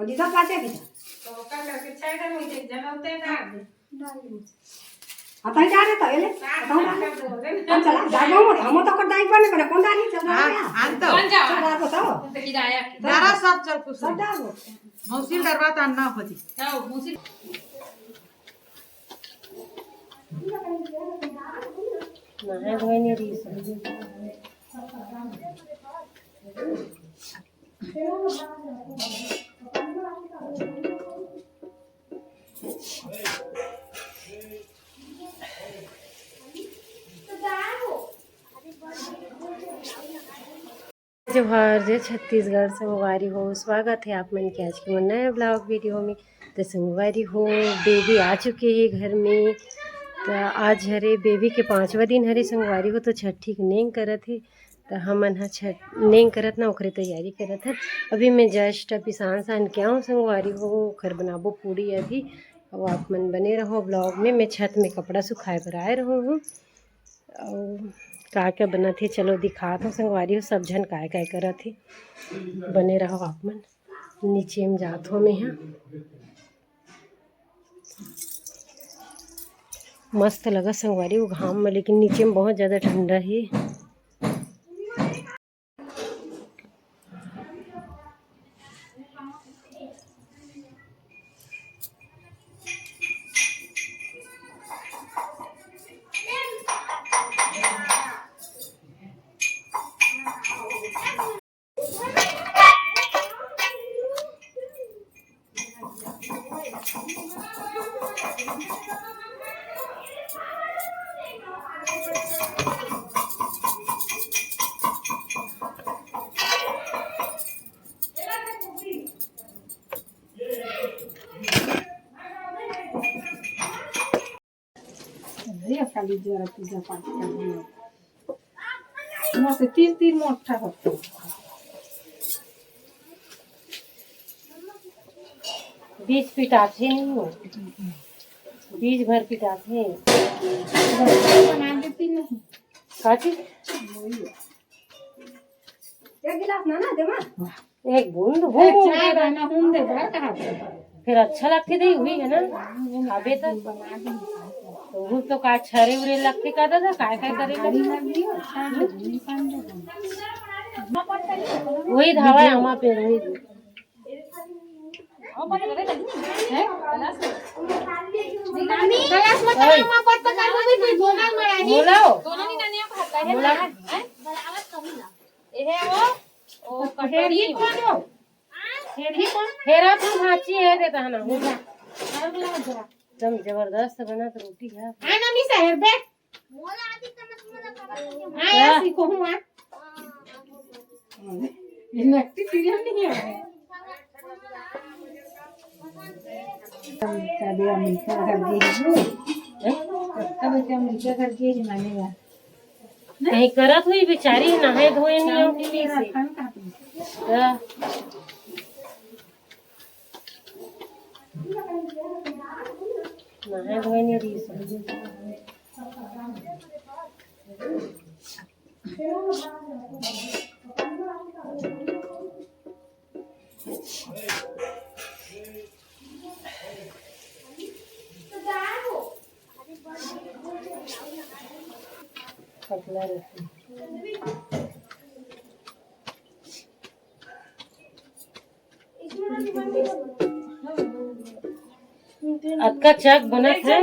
कधी सब पाते की तो का करके छाय कर मुझे जलाते का आता ही जा रहे तो एले बताओ ना चला जागो मत हम तो कर दाई पड़ने करे कौन दानी चल रहा है हां तो कौन जा चला बताओ किराया जरा सब चल कुछ सब जाओ मौसी दरबार तो अन्ना होती जाओ मुसी नहाए धोए नहीं रही जोहार जय छत्तीसगढ़ संगवारी हो। स्वागत है आप मन के आज के नए ब्लॉग वीडियो में। तो संगवारी हो बेबी आ चुके हैं घर में। तो आज हरे बेबी के 5वां दिन हरे संगवारी हो तो छठी के नेंग करत है। तो हमन हा छठ नेंग करत ना ओकरे तैयारी करत है। अभी मैं जस्ट पिसान सान के आऊँ संगवारी हो खर बनाबो पूड़ी अभी। और आप मन बने रहो ब्लॉग में। मैं छत में कपड़ा सुखाए बर आए रहो हूँ और का क्या बना थे चलो दिखा दो संगवारी हो सब झन काय काय करा थे। बने रहो आप मन। नीचे में जात हो मैं यहाँ मस्त लगा संगवारी वो घाम में, लेकिन नीचे में बहुत ज़्यादा ठंडा है। ये खाली जरा पूजा पाठ कर लियो मस्त तीन मोठा होता बीज पिटाते नहीं हो, बीज भर पिटाते बना देती नहीं काची एक गिलास ना दे मां एक बूंद हो चाय बना हूं दे बड़ा कहा फिर अच्छा लगती थी हुई है ना खाबे तक बना दी तो वो तो का छरे उरे लगते का था काय काय करे खाली लग गई अच्छा निकाल दे वही धावा है हमा पे वही और पता करे है गलास मत हम पत्ता कर दे दोनों में बोलाओ दोनों निकालने को हाथ है है बराबर कमीला ये ओ कटोरी कौन हो हेड़ी कौन हेरा तुम हाची है देता है ना हो जा अरे बोला जरा एकदम जबरदस्त बना तो रोटी है आ ना मिसा है बे मोला आदि तमस मोला हां ऐसी को हूं ये नक्ति सीरियस नहीं है तब ये मिलकर कर दी तब ये मिलकर कर दी मानेगा कहीं करत हुई बेचारी नहाए धोए नहीं उठी से नहाए धोए नहीं रही से पतला रहती अक्का चक बनत है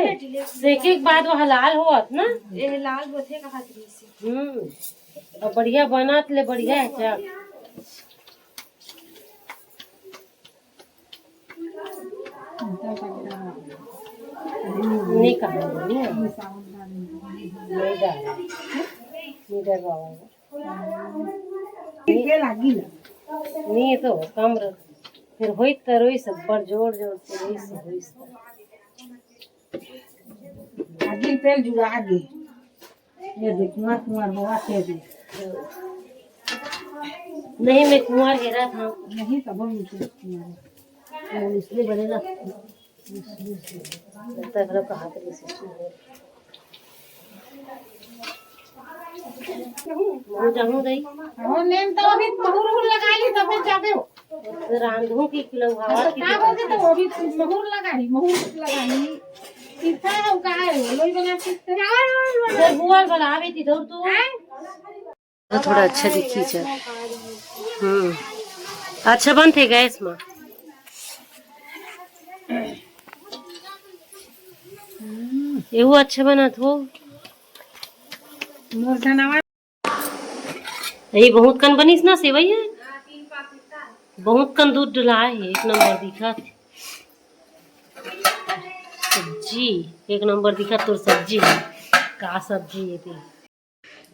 सेके के बाद वह लाल होत ना ये लाल बोथे का हाथरी से और बढ़िया बनत ले बढ़िया है चक नहीं कहा नहीं डाला नहीं डरवाओ ये लागी ना नहीं तो कम रख फिर होई तरोई सब पर जोड़ जोड़ के होई से होई आगे पेल जुड़ा आगे ये देख कुमार बाबा के दे नहीं मैं कुंवर हेरा था नहीं तब मुझे इसलिए बनेगा लगता है कहा कर सिस्टम हो जाऊं गई और नेम तो अभी बहुर लगा ली तब जाबे हो रांधू की खिलौआ का होगी तो वो भी महूर लगाई सीखा है का है लोई बना सीखते जब बुआ बनावे थी तो तू थोड़ा अच्छा दिखी चल। अच्छा बनते गैस में एवो अच्छा बना तो ये बहुत कन बनीस ना सेवई है बहुत कन दूध डला है। एक नंबर दिखा सब्जी एक नंबर दिखा तो सब्जी है का सब्जी है थी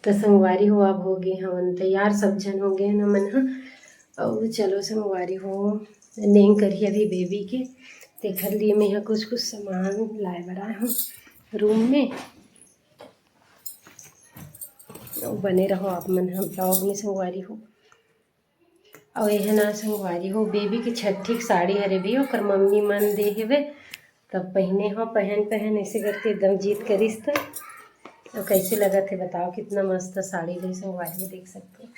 तो संगवारी हो अब हो गए हम तैयार सब जन हो गए ना मन और चलो संगवारी हो नहीं करी अभी बेबी के ते घर लिए मैं यहाँ कुछ सामान लाए बढ़ाए हूँ रूम में और बने रहो आप मन हम ब्लॉग में संगवारी हो और यह ना संगवारी हो बेबी की छठी साड़ी हरे भी होकर मम्मी मन दे हेवे तब पहने हो पहन ऐसे करके एकदम जीत करीस तो कैसे लगा थे बताओ कितना मस्त साड़ी ले संगवारी में देख सकते हो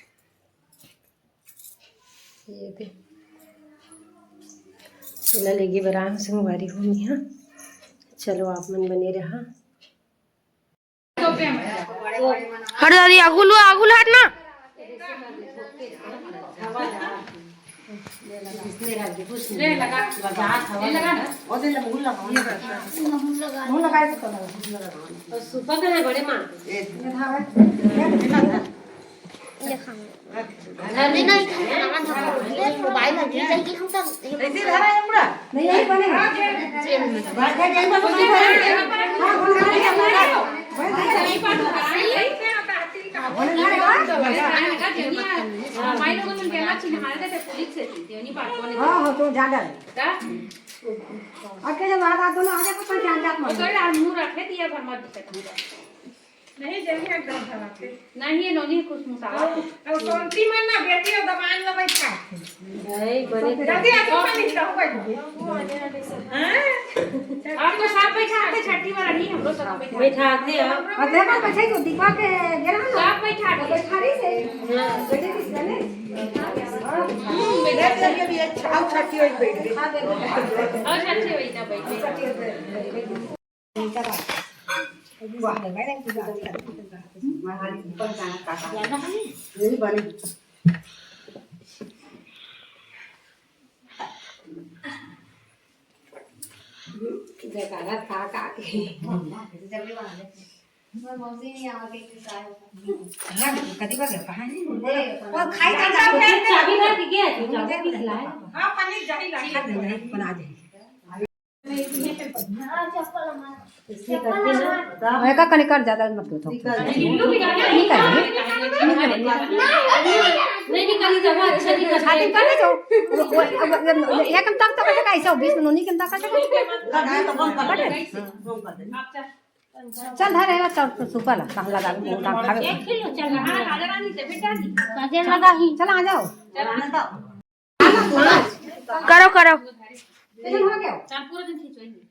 ये दे चला लेगी बरा संगवारी हो यहाँ चलो आप मन बने रहा हट दादी आगुल हट ना बड़े माँ मोबाइल तो ज्यादा आगे जब आ दोनों आगे को ध्यान रख मुंह रखे दिया भर मत दिक्कत नहीं जल्दी एकदम धराते नहीं ये नोनी कुछ मुसावा और सोनती मन ना बेटी और दमान लो बैठा नहीं बड़े जल्दी आ तो पानी तो हां आपको साथ बैठा के छठी वाला नहीं हम लोग सब बैठाते हैं और देखो पछे को दीपा के गेरा ना साथ बैठा के बैठारी से बेटे किसने मेरे जगह भी अच्छा छठी होई बैठ गई और छठी वही ना बैठे वाह भाई ने पूजा महारानी पर गाना काका यही बनी जयकारा था काके जबले वाले मौसी नहीं आके किसाए हां कदी बार कहां वो खाई जा चाबी ना दिखे चाबी खिलाए हां पानी जाई ला बना दे इसलिए करते ना मैं का कने कर ज्यादा मत तो नहीं कर नहीं निकाली जगह अच्छा नहीं कर खातिर कर जो एकम तक तो कैसे कैसे 20 मिनट नहीं कम तक चल धरे चल सुपर ला कहां लगा मोटा खावे 1 किलो चल राजा रानी से बेटा दी काजे लगा ही चल आ जाओ करो हो गया चल पूरा दिन खिंचवाएंगे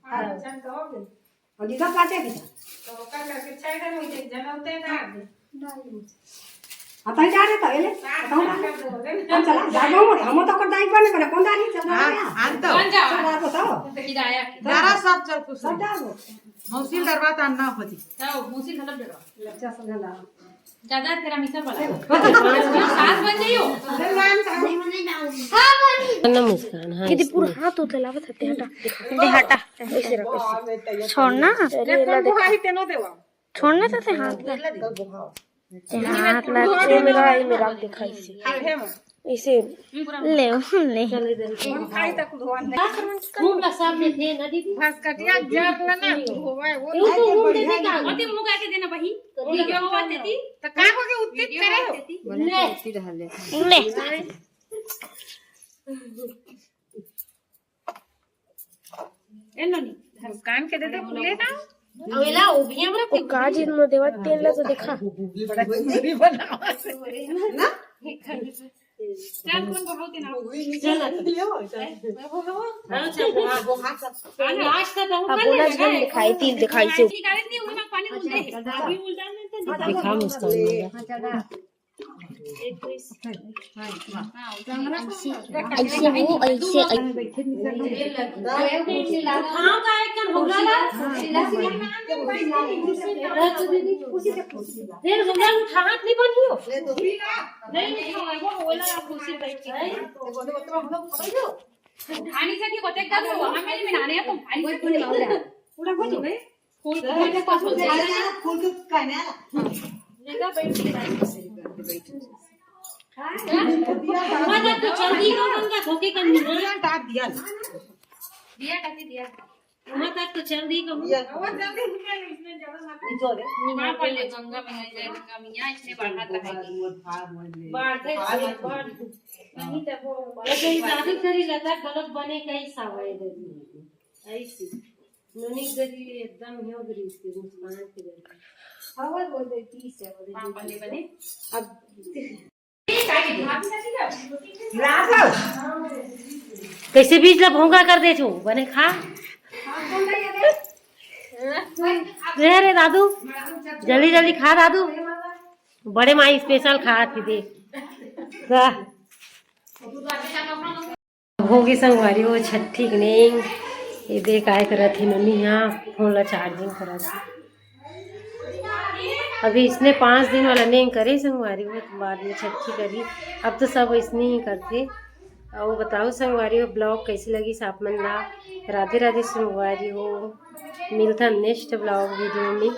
चल कहोगे और दीदा काटे भी तो कर करके छायदा हो जाए जलाते ना आता ही जा रहे तो ले हम चला जागो मत हम तो कर दाई पर ने कौन दानी चल रहा आन तो कौन जाओ चल तो हिदाया जरा सब चल कुछ सब जाओ मौसी दरबार अन्ना होती जाओ मुसी खत्म करो लच्चा समझला ज्यादा तेरा मिसल वाला साथ बन जाइयो ना मुस्कान हाँ यदि पूरा हाथ होते लावत हते हटा ऐसे रख छोड़ना छोड़ना तो हाथ मेरा दिखाई से इसे ले मुंह का सामने थे ना दीदी कटिया जब ना होवे वो अति मुंह का के देना बही वीडियो में देती तो का हो के उत्तित करे हो ले एनोनी कान के दे दे खुले ना अवेला उबिया हमरा ओ काज में देवा तेल ला तो देखा चल कौन बहुत ना आज का तो बोला जन दिखाई तिल दिखाई से निकाले नहीं उमा पानी उल्टे अभी उल्टा नहीं तो दिखा मुस्कान ऐसे वो ऐसे खाणीसाठी होते का तो आम्हाला मी नाणे पण खाणी कोणी लावल्या पुढे कोणी फुल काय नाही टाक दिया दिया टाकी दिया मां पल्ले गंगा में जाए गंगा में यहाँ इसने बढ़ाता है मां पल्ले बने कैसे बीज ला भोंगा कर दे छू बने खा रे दादू जल्दी जल्दी खा दादू बड़े माई स्पेशल खा थी दे होगी संगवारी वो छठी की नहीं ये देख आए करा थी नन्ही यहाँ फोन ला चार्जिंग करा थी अभी इसने 5 दिन वाला नहीं करे संगवारी वो बाद में छठी करी अब तो सब इसने ही करते और बताओ संगवारी हो ब्लॉग कैसी लगी साप मन ला राधे राधे संगवारी हो मिलता नेक्स्ट ब्लॉग वीडियो में।